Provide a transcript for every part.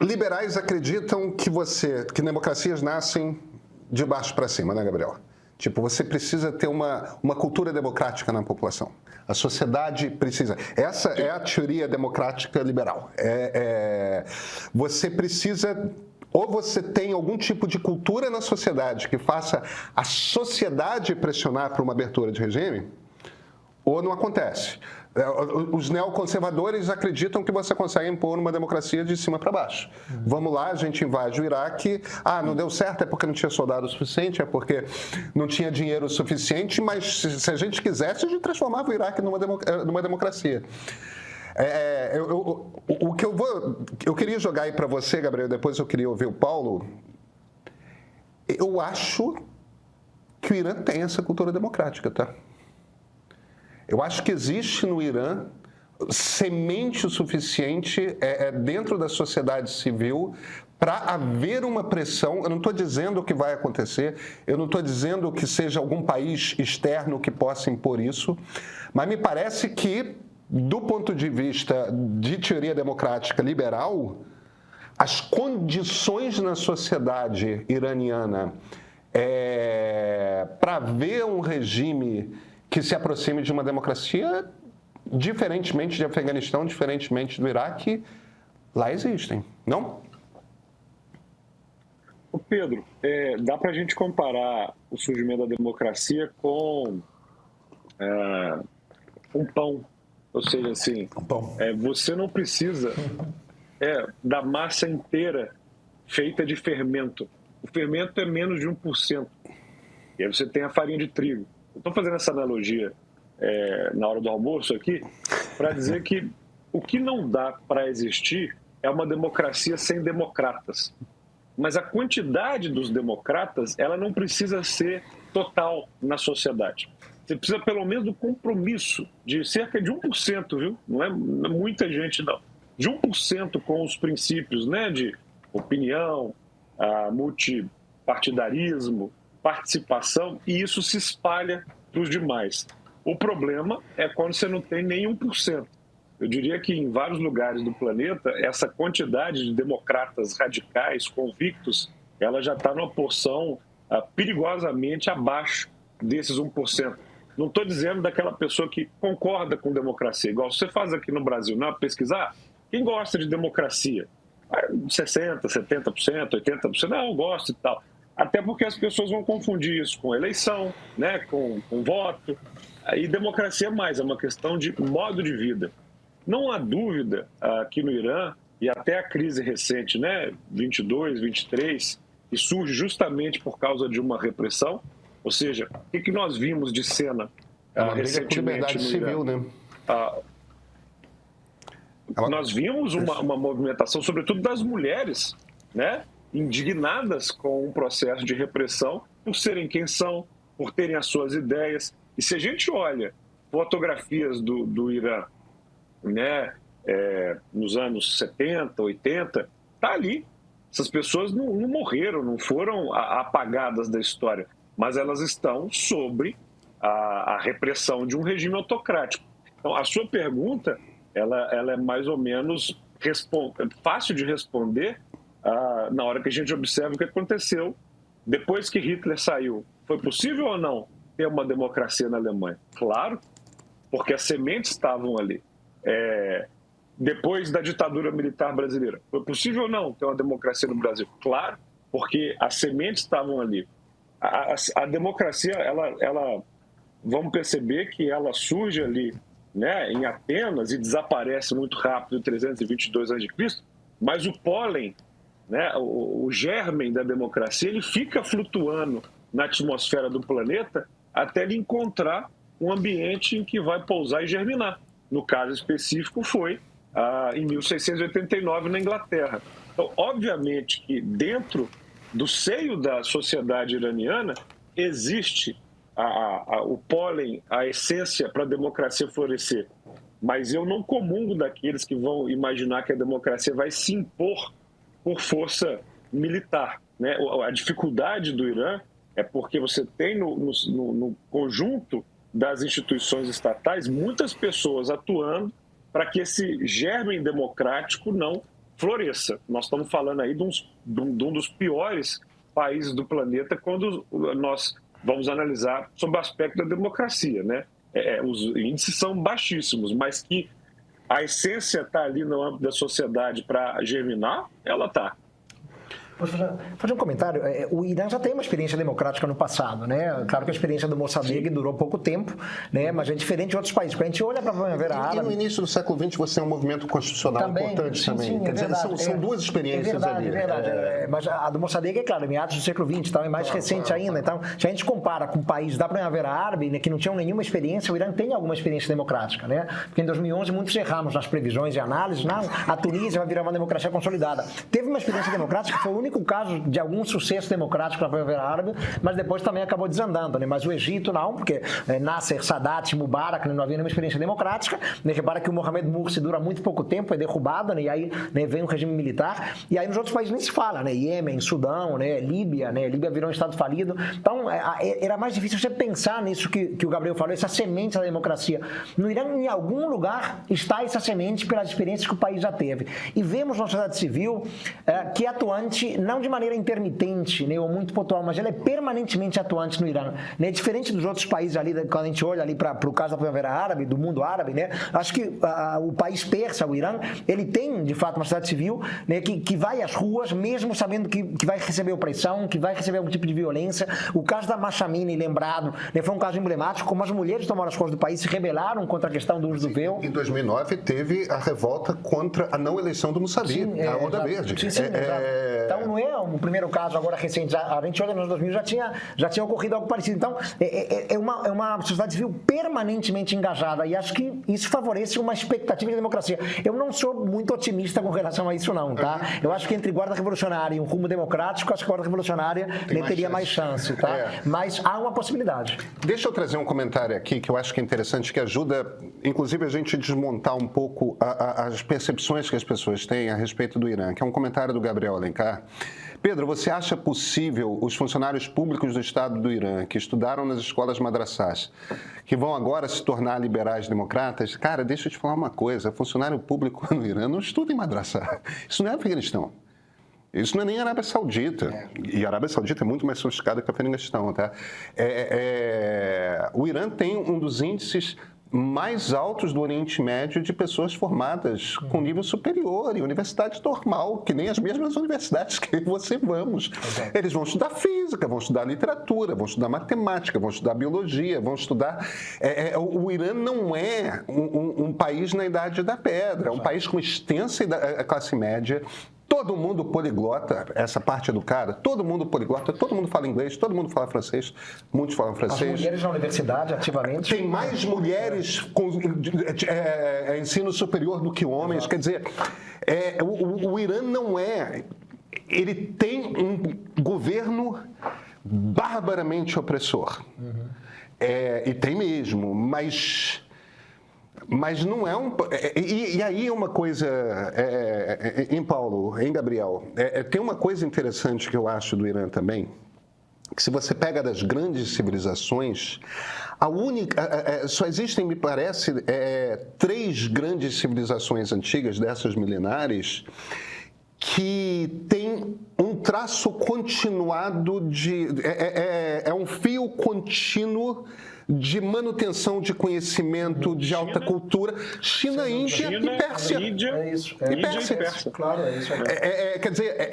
liberais acreditam que democracias nascem de baixo para cima, né, Gabriel? Tipo, você precisa ter uma cultura democrática na população. A sociedade precisa. Essa é a teoria democrática liberal. Você precisa... Ou você tem algum tipo de cultura na sociedade que faça a sociedade pressionar para uma abertura de regime, ou não acontece. Os neoconservadores acreditam que você consegue impor uma democracia de cima para baixo. Vamos lá, a gente invade o Iraque. Não deu certo, é porque não tinha soldado o suficiente, é porque não tinha dinheiro suficiente, mas se a gente quisesse, a gente transformava o Iraque numa democracia. O que eu queria jogar aí para você, Gabriel, depois eu queria ouvir o Paulo. Eu acho que o Irã tem essa cultura democrática, tá? Eu acho que existe no Irã semente o suficiente dentro da sociedade civil para haver uma pressão. Eu não estou dizendo o que vai acontecer, eu não estou dizendo que seja algum país externo que possa impor isso, mas me parece que, do ponto de vista de teoria democrática liberal, as condições na sociedade iraniana para ver um regime que se aproxime de uma democracia, diferentemente de Afeganistão, diferentemente do Iraque, lá existem, não? Ô Pedro, dá para a gente comparar o surgimento da democracia com um pão. Ou seja, assim, você não precisa da massa inteira feita de fermento. O fermento é menos de 1%. E aí você tem a farinha de trigo. Eu estou fazendo essa analogia na hora do almoço aqui para dizer que o que não dá para existir é uma democracia sem democratas. Mas a quantidade dos democratas, ela não precisa ser total na sociedade. Você precisa pelo menos do compromisso de cerca de 1%, viu? Não é muita gente, não. De 1% com os princípios, né, de opinião, multipartidarismo, participação, e isso se espalha para os demais. O problema é quando você não tem nem 1%. Eu diria que em vários lugares do planeta, essa quantidade de democratas radicais, convictos, ela já está numa porção perigosamente abaixo desses 1%. Não estou dizendo daquela pessoa que concorda com democracia, igual você faz aqui no Brasil, não é? Pesquisar quem gosta de democracia. 60%, 70%, 80%, não, eu gosto e tal. Até porque as pessoas vão confundir isso com eleição, né, com voto. E democracia é uma questão de modo de vida. Não há dúvida aqui no Irã, e até a crise recente, né, 22, 23, que surge justamente por causa de uma repressão. Ou seja, o que nós vimos de cena recentemente no Irã? Civil, né? Nós vimos uma movimentação, sobretudo das mulheres, né, indignadas com um processo de repressão por serem quem são, por terem as suas ideias. E se a gente olha fotografias do Irã, né, nos anos 70, 80, está ali. Essas pessoas não morreram, não foram apagadas da história, mas elas estão sob a repressão de um regime autocrático. Então, a sua pergunta ela é mais ou menos fácil de responder na hora que a gente observa o que aconteceu depois que Hitler saiu. Foi possível ou não ter uma democracia na Alemanha? Claro, porque as sementes estavam ali. Depois da ditadura militar brasileira, foi possível ou não ter uma democracia no Brasil? Claro, porque as sementes estavam ali. A democracia, ela, vamos perceber que ela surge ali, né, em Atenas e desaparece muito rápido em 322 a.C., mas o pólen, né, o germen da democracia, ele fica flutuando na atmosfera do planeta até ele encontrar um ambiente em que vai pousar e germinar. No caso específico foi em 1689 na Inglaterra. Então, obviamente que dentro do seio da sociedade iraniana existe o pólen, a essência para a democracia florescer. Mas eu não comungo daqueles que vão imaginar que a democracia vai se impor por força militar, né? A dificuldade do Irã é porque você tem no conjunto das instituições estatais muitas pessoas atuando para que esse germen democrático não floresça. Nós estamos falando aí de um dos piores países do planeta quando nós vamos analisar sob o aspecto da democracia, né? Os índices são baixíssimos, mas que a essência está ali no âmbito da sociedade para germinar, ela está. Posso fazer um comentário? O Irã já tem uma experiência democrática no passado, né? Claro que a experiência do Mossadeq durou pouco tempo, né? Mas é diferente de outros países. Quando a gente olha para a Primavera Árabe... E no início do século XX você é um movimento constitucional importante também. Sim, Quer dizer, são duas experiências ali. É verdade. Mas a do Mossadeq, é claro, em meados do século XX, então é mais recente ainda. Então, se a gente compara com países da Primavera Árabe, né, que não tinham nenhuma experiência, o Irã tem alguma experiência democrática, né? Porque em 2011 muitos erramos nas previsões e análises. Não, a Tunísia vai virar uma democracia consolidada. Teve uma experiência democrática, foi o único caso de algum sucesso democrático na Primavera Árabe, mas depois também acabou desandando, né? Mas o Egito não, porque Nasser, Sadat, Mubarak, né, não havia nenhuma experiência democrática, né? Repara que o Mohamed Morsi dura muito pouco tempo, é derrubado, né? E aí, né, vem um regime militar, e aí nos outros países nem se fala, né? Iêmen, Sudão, né? Líbia, né? Líbia virou um estado falido. Então, era mais difícil você pensar nisso que o Gabriel falou, essa semente da democracia. No Irã, em algum lugar, está essa semente pelas experiências que o país já teve. E vemos uma sociedade civil que é atuante, não de maneira intermitente, né, ou muito pontual, mas ela é permanentemente atuante no Irã, né, diferente dos outros países ali, quando a gente olha ali para o caso da Primavera Árabe, do mundo árabe, né, acho que o país persa, o Irã, ele tem de fato uma sociedade civil, né, que vai às ruas, mesmo sabendo que vai receber opressão, que vai receber algum tipo de violência. O caso da Mashamini, lembrado, né, foi um caso emblemático, como as mulheres tomaram as coisas do país, se rebelaram contra a questão do uso do véu. Em 2009 teve a revolta contra a não eleição do Mossadeq, a Onda Verde. Sim, então não é o primeiro caso agora recente, a gente olha nos 2000 já tinha ocorrido algo parecido. Então é uma sociedade civil permanentemente engajada, e acho que isso favorece uma expectativa de democracia. Eu não sou muito otimista com relação a isso não, tá? Eu acho que entre guarda revolucionária e um rumo democrático, acho que a guarda revolucionária teria mais chance, tá? Mas há uma possibilidade. Deixa eu trazer um comentário aqui que eu acho que é interessante, que ajuda, inclusive, a gente desmontar um pouco as percepções que as pessoas têm a respeito do Irã, que é um comentário do Gabriel Alencar. Pedro, você acha possível os funcionários públicos do Estado do Irã, que estudaram nas escolas madrassás, que vão agora se tornar liberais democratas? Cara, deixa eu te falar uma coisa, funcionário público no Irã não estuda em madrassá. Isso não é Afeganistão. Isso não é nem Arábia Saudita. E a Arábia Saudita é muito mais sofisticada que a Afeganistão, tá? O Irã tem um dos índices mais altos do Oriente Médio de pessoas formadas com nível superior em universidade normal, que nem as mesmas universidades que você vamos. Eles vão estudar física, vão estudar literatura, vão estudar matemática, vão estudar biologia, vão estudar... O Irã não é um país na Idade da Pedra, é um país com extensa classe média. Todo mundo poliglota, essa parte educada, todo mundo poliglota, todo mundo fala inglês, todo mundo fala francês, muitos falam francês. As mulheres na universidade, ativamente? Tem mais mulheres com ensino superior do que homens. Exato. Quer dizer, o Irã não é... Ele tem um governo barbaramente opressor. E tem mesmo, mas não é um... E aí uma coisa, em Paulo, em Gabriel, tem uma coisa interessante que eu acho do Irã também, que se você pega das grandes civilizações, só existem, me parece, 3 grandes civilizações antigas, dessas milenares, que tem um traço continuado de... É um fio contínuo de manutenção de conhecimento, de alta cultura. China, Índia e Pérsia. É isso. E Pérsia. Claro, é isso. Quer dizer,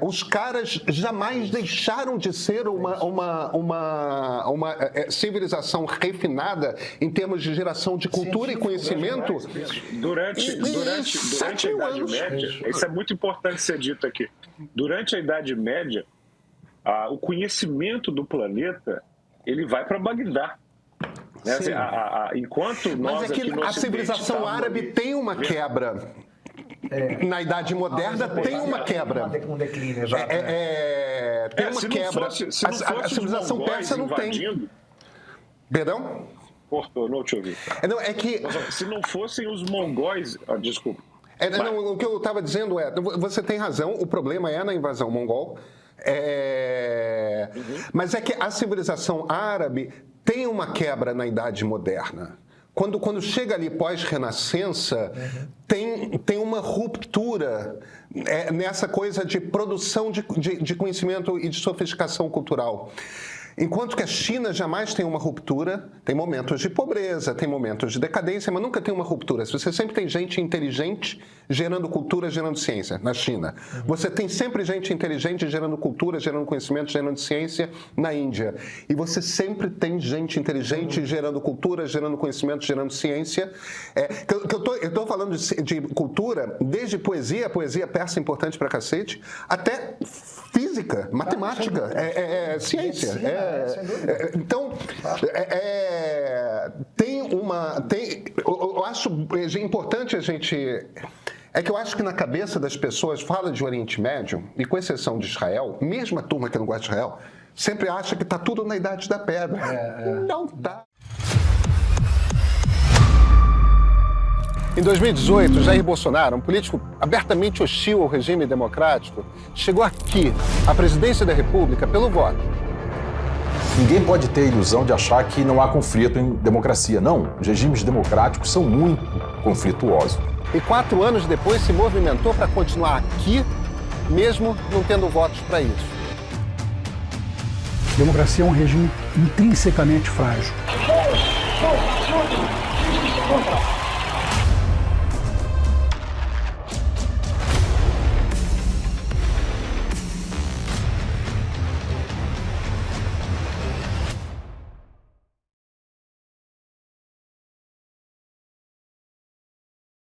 os caras jamais deixaram de ser uma civilização refinada em termos de geração de cultura e conhecimento. Durante a Idade Média, isso é muito importante ser dito aqui. Durante a Idade Média, o conhecimento do planeta ele vai para Bagdá. Né? Assim, enquanto nós Mas é que a civilização árabe tem uma quebra. Na Idade Moderna tem uma quebra. Um declínio, exato. Tem uma quebra. A civilização persa não tem. Perdão? Cortou, não te ouvi. É que... Se não fossem os mongóis... desculpa. O que eu estava dizendo você tem razão, o problema é na invasão mongol. Mas é que a civilização árabe tem uma quebra na Idade Moderna. quando chega ali pós-renascença, tem uma ruptura nessa coisa de produção de conhecimento e de sofisticação cultural. Enquanto que a China jamais tem uma ruptura, tem momentos de pobreza, tem momentos de decadência, mas nunca tem uma ruptura. Você sempre tem gente inteligente gerando cultura, gerando ciência, na China. Você tem sempre gente inteligente gerando cultura, gerando conhecimento, gerando ciência, na Índia. E você sempre tem gente inteligente gerando cultura, gerando conhecimento, gerando ciência. Eu estou falando de cultura, desde poesia, a poesia persa é importante pra cacete, até física, matemática, ciência. Então, eu acho importante a gente... É que eu acho que na cabeça das pessoas, fala de Oriente Médio, e com exceção de Israel, mesmo a turma que não gosta de Israel, sempre acha que está tudo na Idade da Pedra. Não está. Em 2018, Jair Bolsonaro, um político abertamente hostil ao regime democrático, chegou aqui, à presidência da República, pelo voto. Ninguém pode ter a ilusão de achar que não há conflito em democracia. Não, os regimes democráticos são muito conflituosos. E 4 anos depois se movimentou para continuar aqui, mesmo não tendo votos para isso. Democracia é um regime intrinsecamente frágil.